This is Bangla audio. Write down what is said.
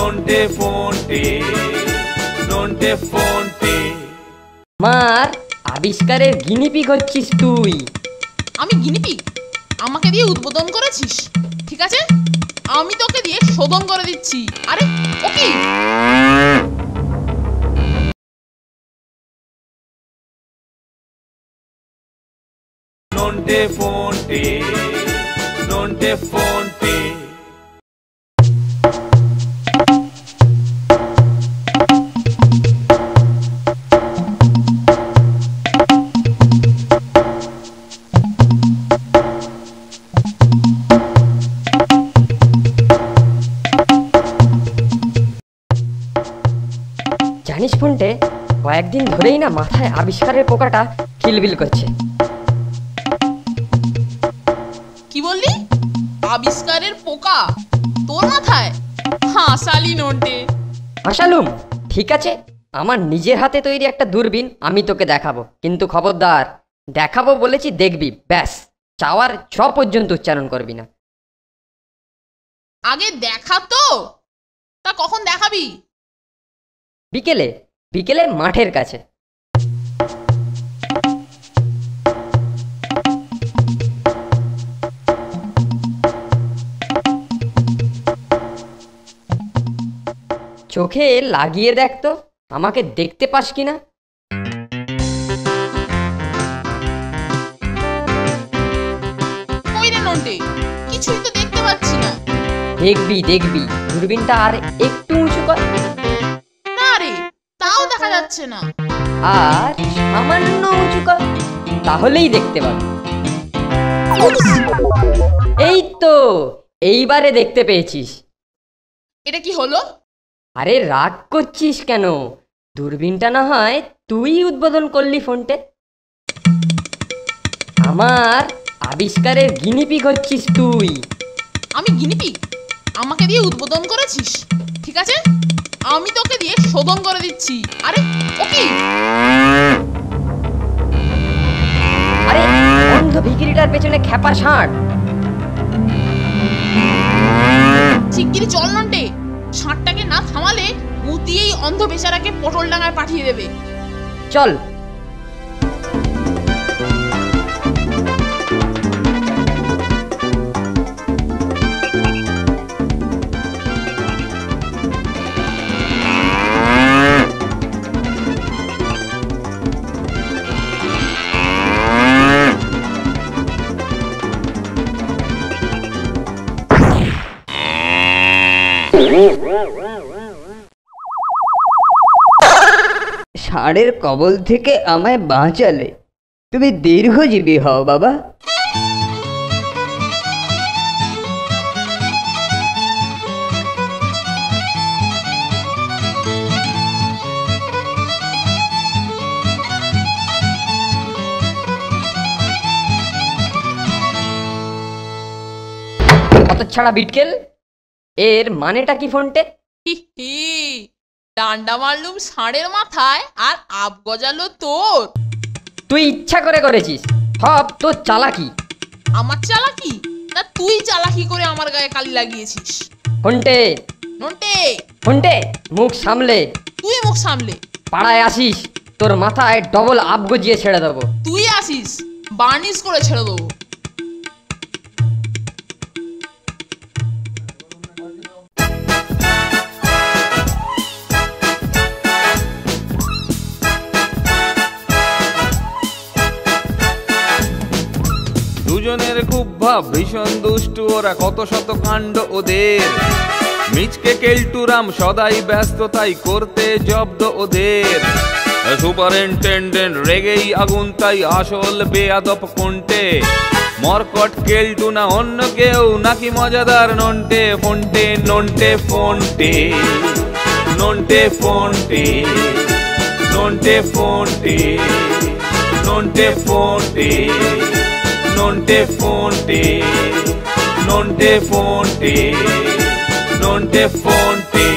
নন্টে ফোনটে, নন্টে ফোনটে। আমার আবিষ্কারের গিনিপিগ হচ্ছিস তুই। আমি গিনিপিগ? আমাকে দিয়ে উদ্বোধন করেছিস, ঠিক আছে, আমি তোকে দিয়ে শোধন করে দিচ্ছি। আরে ও কি? নন্টে ফোনটে, নন্টে ফোনটে। জানিস ফোনটে, কয়েকদিন ধরেই না মাথায় আবিষ্কারের পোকাটা কিলবিল করছে। কি বললি? আবিষ্কারের পোকা তোর মাথায়? হাসালি নন্টে। হাসালুম? ঠিক আছে, আমার নিজের হাতে তৈরি একটা দূরবীন আমি তোকে দেখাবো, কিন্তু খবরদার, দেখাবো বলেছি দেখবি, ব্যাস, চাওয়ার ছ পর্যন্ত উচ্চারণ করবি না। আগে দেখা তো, তা কখন দেখাবি? বিকেলে, বিকেলে মাঠের কাছে। চোখে লাগিয়ে দেখ তো, আমাকে দেখতে পাস কিনা। কই রে নন্টে, কিছুই তো দেখতে পাচ্ছি না। দেখবি দেখবি, দূরবীনটা আর একটু উঁচু কর। না রে, তাও দেখা যাচ্ছে না। আর সামান্য উঁচু কর, তাহলেই দেখতে পাবি। এই তো, এইবারে দেখতে পেয়েছিস। এটা কি হলো? আরে রাগ করছিস কেন? দূরবীনটা না হয় তুই উদ্বোধন করলি ফোনটে। আমার আবিষ্কারের গিনিপিগ হচ্ছিস তুই। আমি গিনিপিগ? আমাকে দিয়ে উদ্বোধন করেছিস, ঠিক আছে, আমি তোকে দিয়ে শোধন করে দিচ্ছি। আরে ও কি? আরে অন্ধ ভিখিরিটার পেছনে খ্যাপা ষাঁড়। শিগগিরই চল নন্টে, ষাঁড়টাকে না থামালে উতিয়েই অন্ধ বেচারাকে পটল ডাঙায় পাঠিয়ে দেবে। চল। ষাঁড়ের কবল থেকে আমায় বাঁচালে, তুমি দীর্ঘজীবী হও বাবা। হতচ্ছাড়া বিটকেল, এর মানেটা কি ফোনটে? হি হি, ডান্ডা মারলুম ষাঁড়ের মাথায় আর আপ গজালো তোর। তুই ইচ্ছা করে করেছিস, সব তোর চালাকি। আমার চালাকি? না তুই চালাকি করে আমার গায়ে কালি লাগিয়েছিস। ফোনটে, নন্টে, ফোনটে, মুখ সামলে। তুই মুখ সামলে। পাড়ায় আসিস, তোর মাথায় ডবল আপ গজিয়ে ছেড়ে দেবো। তুই আসিস, বার্নিশ করে ছেড়ে দেবো। দুজনের খুব ভাব, ভীষণ দুষ্টু ওরা, কত শত কাণ্ড ওদের। মিচকে কেলটুরাম সদাই ব্যস্ত, তাই করতে জব্দ ওদের। সুপারিনটেন্ডেন্ট রেগেই আগুন, তাই আসল বেয়াদব কোনটে। মরকট কেলটু না অন্য কেউ, নাকি মজাদার নন্টে ফোনটে, নন্টে ফোনটে, নন্টে ফোনটে, নন্টে ফোনটে, নন্টে ফোনটে, নন্টে ফোনটে, নন্টে ফোনটে, নন্টে ফোনটে।